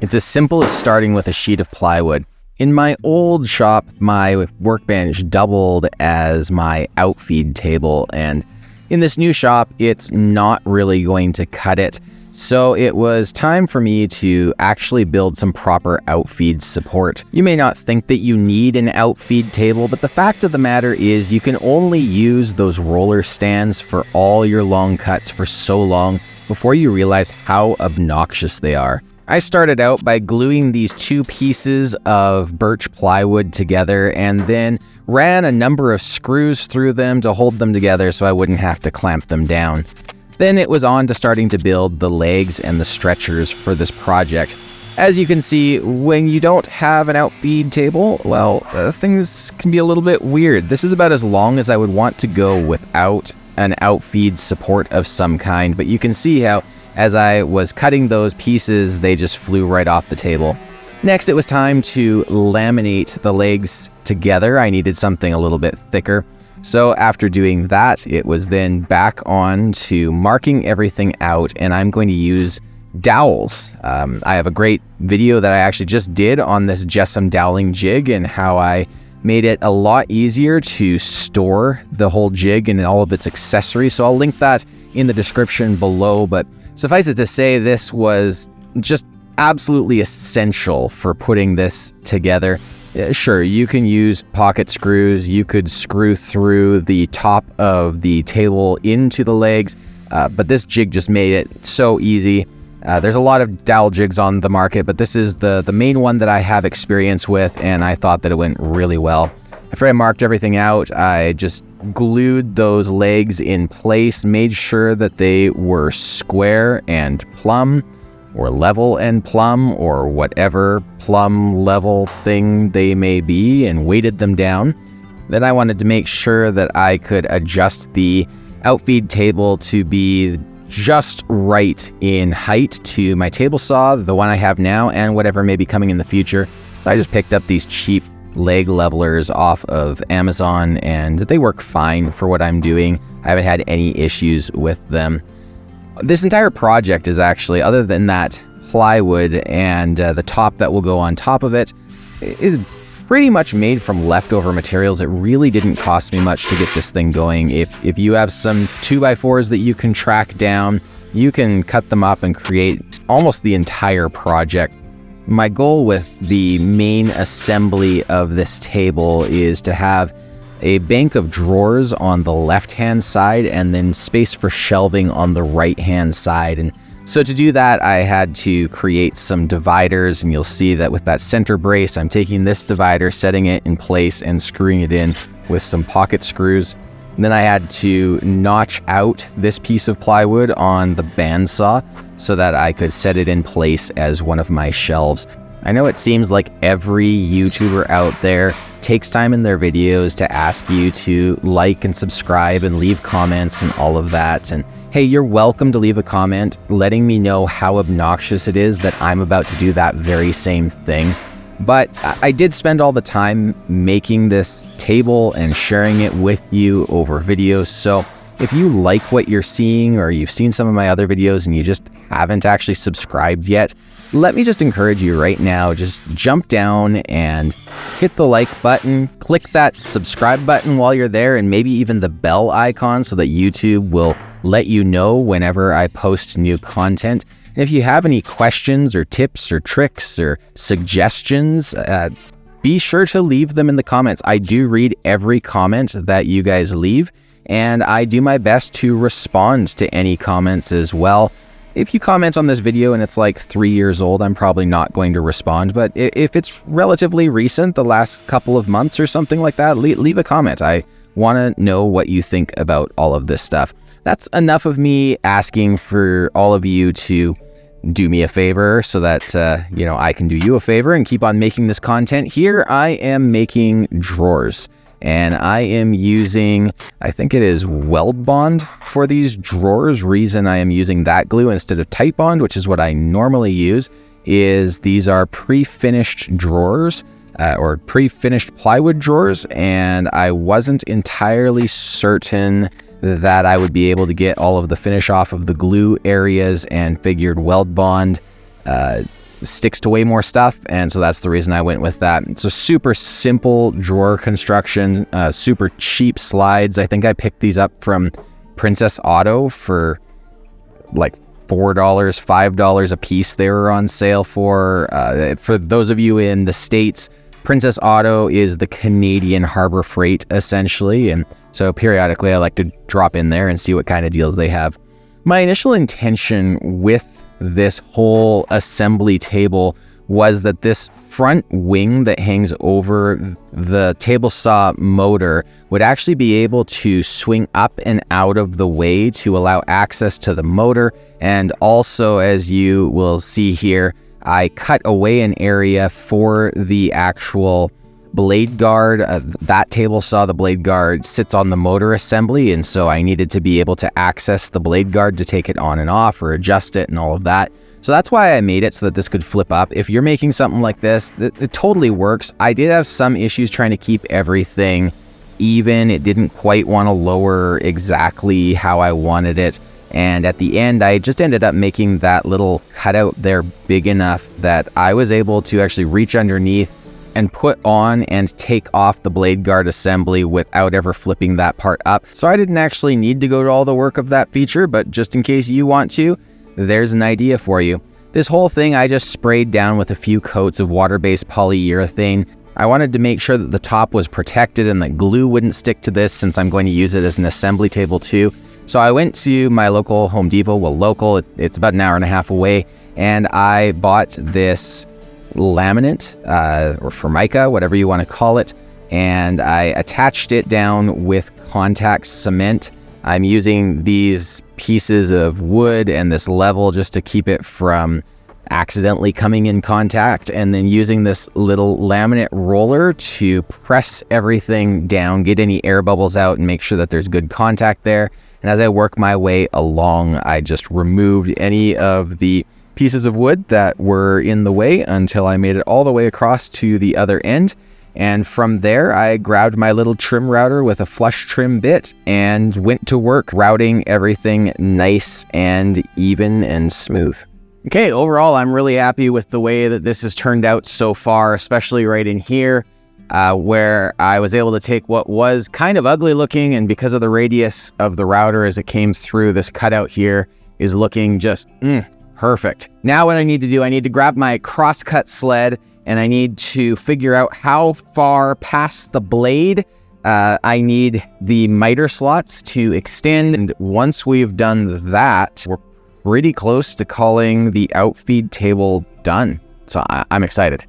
It's as simple as starting with a sheet of plywood. In my old shop, my workbench doubled as my outfeed table, and in this new shop, it's not really going to cut it. So it was time for me to actually build some proper outfeed support. You may not think that you need an outfeed table, but the fact of the matter is you can only use those roller stands for all your long cuts for so long before you realize how obnoxious they are. I started out by gluing these two pieces of birch plywood together and then ran a number of screws through them to hold them together so I wouldn't have to clamp them down. Then it was on to starting to build the legs and the stretchers for this project. As you can see, when you don't have an outfeed table, well, things can be a little bit weird. This is about as long as I would want to go without an outfeed support of some kind, but you can see how as I was cutting those pieces, they just flew right off the table. Next, it was time to laminate the legs together. I needed something a little bit thicker. So after doing that, it was then back on to marking everything out, and I'm going to use dowels. I have a great video that I actually just did on this Jessam doweling jig and how I made it a lot easier to store the whole jig and all of its accessories. So I'll link that in the description below, but suffice it to say, this was just absolutely essential for putting this together. Sure, you can use pocket screws, you could screw through the top of the table into the legs, but this jig just made it so easy. There's a lot of dowel jigs on the market, but this is the main one that I have experience with, and I thought that it went really well. After I marked everything out, I just glued those legs in place, made sure that they were square and plumb, or level and plumb, or whatever plumb level thing they may be, and weighted them down. Then I wanted to make sure that I could adjust the outfeed table to be just right in height to my table saw, the one I have now, and whatever may be coming in the future. So I just picked up these cheap leg levelers off of Amazon, and they work fine for what I'm doing. I haven't had any issues with them. This entire project is actually, other than that plywood and the top that will go on top of it, is pretty much made from leftover materials. It really didn't cost me much to get this thing going. If you have some 2x4s that you can track down, you can cut them up and create almost the entire project. My goal with the main assembly of this table is to have a bank of drawers on the left-hand side and then space for shelving on the right-hand side. And so to do that, I had to create some dividers, and you'll see that with that center brace, I'm taking this divider, setting it in place, and screwing it in with some pocket screws. And then I had to notch out this piece of plywood on the bandsaw so that I could set it in place as one of my shelves. I know it seems like every YouTuber out there takes time in their videos to ask you to like and subscribe and leave comments and all of that. And hey, you're welcome to leave a comment letting me know how obnoxious it is that I'm about to do that very same thing. But I did spend all the time making this table and sharing it with you over videos. So if you like what you're seeing, or you've seen some of my other videos and you just haven't actually subscribed yet, let me just encourage you right now, just jump down and hit the like button, click that subscribe button while you're there, and maybe even the bell icon so that YouTube will let you know whenever I post new content. And if you have any questions or tips or tricks or suggestions, be sure to leave them in the comments. I do read every comment that you guys leave, and I do my best to respond to any comments as well. If you comment on this video and it's like 3 years old, I'm probably not going to respond. But if it's relatively recent, the last couple of months or something like that, leave a comment. I want to know what you think about all of this stuff. That's enough of me asking for all of you to do me a favor so that, I can do you a favor and keep on making this content. Here I am making drawers. And I am using, I think it is Weld Bond for these drawers. Reason I am using that glue instead of Tight Bond, which is what I normally use, is these are pre-finished drawers or pre-finished plywood drawers. And I wasn't entirely certain that I would be able to get all of the finish off of the glue areas, and figured Weld Bond sticks to way more stuff, and so that's the reason I went with that. It's a super simple drawer construction, super cheap slides. I think I picked these up from Princess Auto for like $4, $5 a piece. They were on sale for those of you in the States, Princess Auto is the Canadian Harbor Freight, essentially, and so periodically I like to drop in there and see what kind of deals they have. My initial intention with this whole assembly table was that this front wing that hangs over the table saw motor would actually be able to swing up and out of the way to allow access to the motor. And also, as you will see here, I cut away an area for the actual blade guard. That table saw, the blade guard sits on the motor assembly, and so I needed to be able to access the blade guard to take it on and off or adjust it and all of that. So that's why I made it so that this could flip up. If you're making something like this, it totally works. I did have some issues trying to keep everything even. It didn't quite want to lower exactly how I wanted it. And at the end, I just ended up making that little cutout there big enough that I was able to actually reach underneath and put on and take off the blade guard assembly without ever flipping that part up. So I didn't actually need to go to all the work of that feature, but just in case you want to, there's an idea for you. This whole thing I just sprayed down with a few coats of water-based polyurethane. I wanted to make sure that the top was protected and that glue wouldn't stick to this, since I'm going to use it as an assembly table too. So I went to my local Home Depot, it's about an hour and a half away, and I bought this laminate or Formica, whatever you want to call it, and I attached it down with contact cement. I'm using these pieces of wood and this level just to keep it from accidentally coming in contact, and then using this little laminate roller to press everything down, get any air bubbles out, and make sure that there's good contact there. And as I work my way along, I just removed any of the pieces of wood that were in the way until I made it all the way across to the other end. And from there, I grabbed my little trim router with a flush trim bit and went to work routing everything nice and even and smooth. Okay, overall, I'm really happy with the way that this has turned out so far, especially right in here, where I was able to take what was kind of ugly looking, and because of the radius of the router as it came through, this cutout here is looking just perfect. Now what I need to do, I need to grab my crosscut sled, and I need to figure out how far past the blade I need the miter slots to extend. And once we've done that, we're pretty close to calling the outfeed table done. So I'm excited.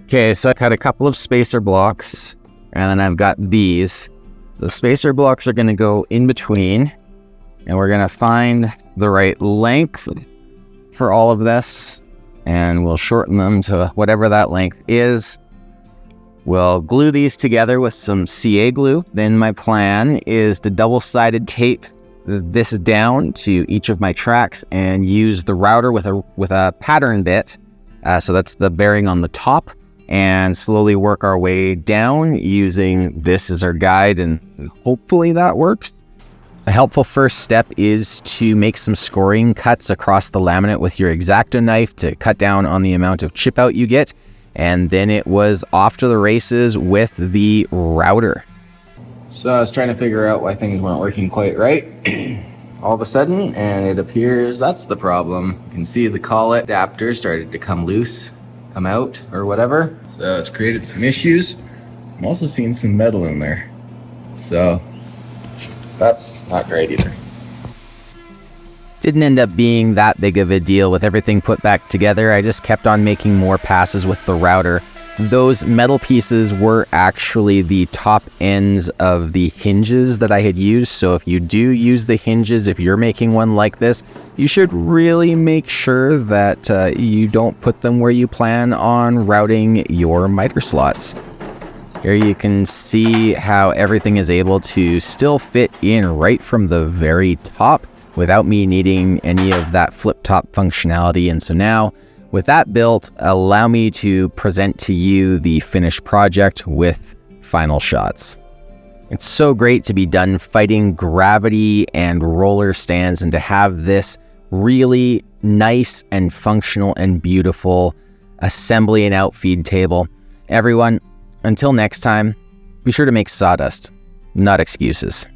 Okay, so I cut a couple of spacer blocks, and then I've got these. The spacer blocks are gonna go in between, and we're gonna find the right length for all of this, and we'll shorten them to whatever that length is. We'll glue these together with some CA glue. Then my plan is to double-sided tape this down to each of my tracks and use the router with a pattern bit. So that's the bearing on the top, and slowly work our way down using this as our guide, and hopefully that works. A helpful first step is to make some scoring cuts across the laminate with your X-Acto knife to cut down on the amount of chip out you get, and then it was off to the races with the router. So I was trying to figure out why things weren't working quite right all of a sudden, and it appears that's the problem. You can see the collet adapter started to come loose, come out, or whatever. So it's created some issues. I'm also seeing some metal in there. So that's not great either. Didn't end up being that big of a deal with everything put back together. I just kept on making more passes with the router. Those metal pieces were actually the top ends of the hinges that I had used. So if you do use the hinges, if you're making one like this, you should really make sure that you don't put them where you plan on routing your miter slots. Here you can see how everything is able to still fit in right from the very top without me needing any of that flip top functionality. And so now, with that built, allow me to present to you the finished project with final shots. It's so great to be done fighting gravity and roller stands and to have this really nice and functional and beautiful assembly and outfeed table. Everyone, until next time, be sure to make sawdust, not excuses.